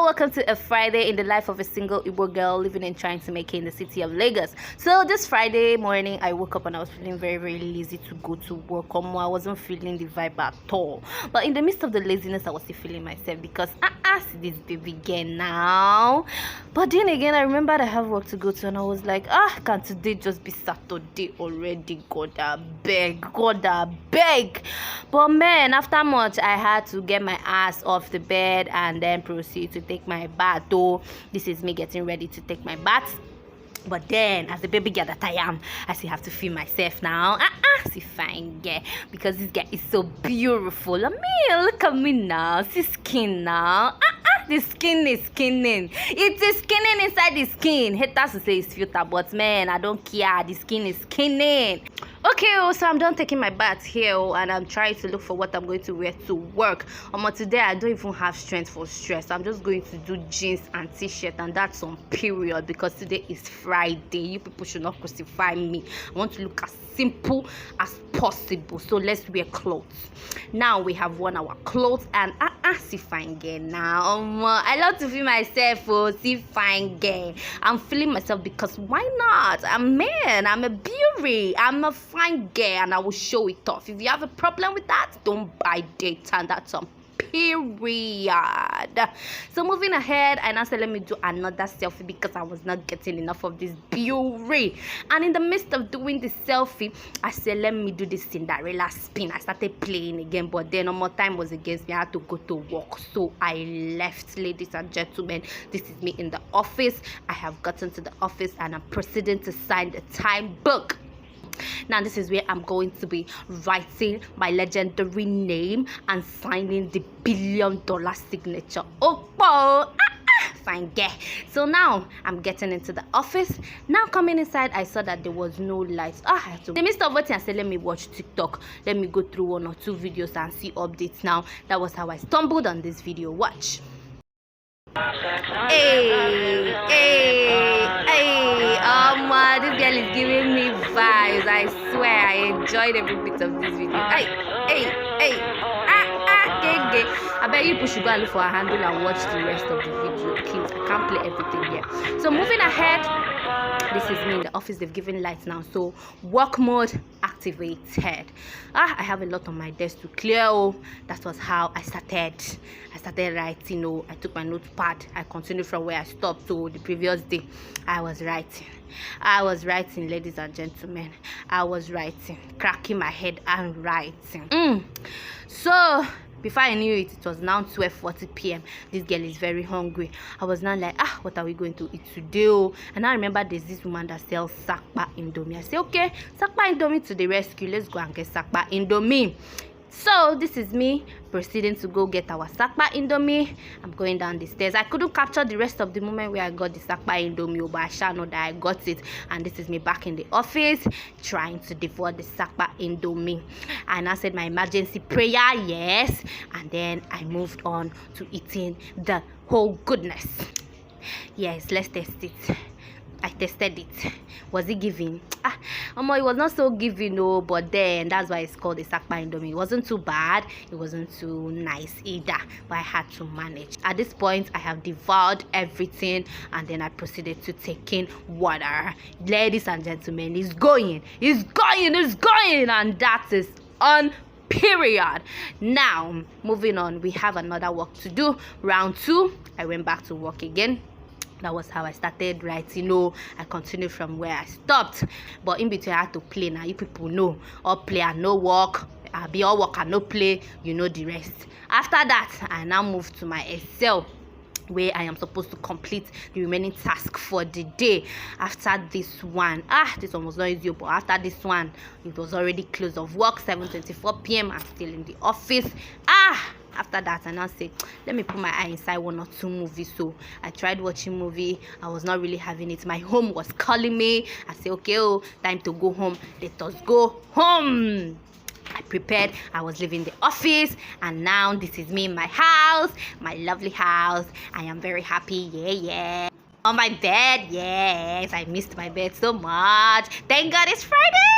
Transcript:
welcome to a Friday in the life of a single Igbo girl living and trying to make it in the city of Lagos. So this Friday morning, I woke up and I was feeling very, very lazy to go to work. I wasn't feeling the vibe at all. But in the midst of the laziness, I was still feeling myself because see this baby again now. But then again, I remembered I have work to go to, and I was like, can today just be Saturday already? God, I beg. But man, after much, I had to get my ass off the bed and then proceed to take my bath. Though this is me getting ready to take my bath. But then, as the baby girl that I am, I still have to feel myself now. See fine girl, because this girl is so beautiful. I mean, look at me now. See skin now. The skin is skinning. It is skinning inside the skin. Haters to say it's filter, but man, I don't care. The skin is skinning. Okay, so I'm done taking my bath here, and I'm trying to look for what I'm going to wear to work. Today I don't even have strength for stress. I'm just going to do jeans and t-shirt, and that's on period because today is Friday. You people should not crucify me. I want to look as simple as possible. So let's wear clothes. Now we have worn our clothes, and see fine girl now. I love to feel myself. See fine girl. I'm feeling myself because why not? I'm a beauty. I'm a fine girl, and I will show it off. If you have a problem with that, don't buy data, and that's on period. So moving ahead, I now said let me do another selfie because I was not getting enough of this beauty. And in the midst of doing the selfie, I said let me do this Cinderella spin. I started playing again, but then no more time was against me. I had to go to work, so I left. Ladies and gentlemen, this is me in the office. I have gotten to the office and I'm proceeding to sign the time book. Now this is where I'm going to be writing my legendary name and signing the $1 billion signature. Fine girl. So now I'm getting into the office. Now coming inside, I saw that there was no lights. I had to. In the midst of waiting, I said, let me watch TikTok. Let me go through 1 or 2 videos and see updates. Now that was how I stumbled on this video. Watch. This girl is giving me vibes. I swear, I enjoyed every bit of this video. I bet you people should go and look for a handle and watch the rest of the video, please. I can't play everything here. So moving ahead, this is me in the office. They've given lights now, so work mode activated. I have a lot on my desk to clear. That was how I started writing. I took my notepad. I continued from where I stopped to the previous day. I was writing, ladies and gentlemen. I was writing, cracking my head and writing. So before I knew it, it was now 12:40 p.m. This girl is very hungry. I was now like, what are we going to eat today? And I remember there's this woman that sells sakpa indomie. I say, okay, sakpa indomie to the rescue. Let's go and get sakpa indomie. So this is me proceeding to go get our sakpa indomie. I'm going down the stairs. I couldn't capture the rest of the moment where I got the sakpa indomie, but I shall know that I got it. And this is me back in the office trying to devour the sakpa indomie. And I said my emergency prayer, yes. And then I moved on to eating the whole goodness. Yes, let's test it. I tested it. Was it giving? It was not so giving, but then that's why it's called the sakpa indomie. It wasn't too bad, it wasn't too nice either, but I had to manage. At this point, I have devoured everything, and then I proceeded to take in water. Ladies and gentlemen, it's going, and that is on period. Now moving on, we have another work to do. Round 2, I went back to work again. That was how I started writing. I continued from where I stopped, but in between I had to play. Now you people know, all play and no work. I'll be all work and no play. You know the rest. After that, I now moved to my Excel, where I am supposed to complete the remaining task for the day. After this one, this one was not easy, but after this one, it was already close of work. 7:24 p.m. I'm still in the office. After that, I now say, let me put my eye inside 1 or 2 movies. So I tried watching movie. I was not really having it. My home was calling me. I say, okay, time to go home. Let us go home. I prepared. I was leaving the office, and now this is me in my house, my lovely house. I am very happy. On my bed. Yes, I missed my bed so much. Thank God it's Friday.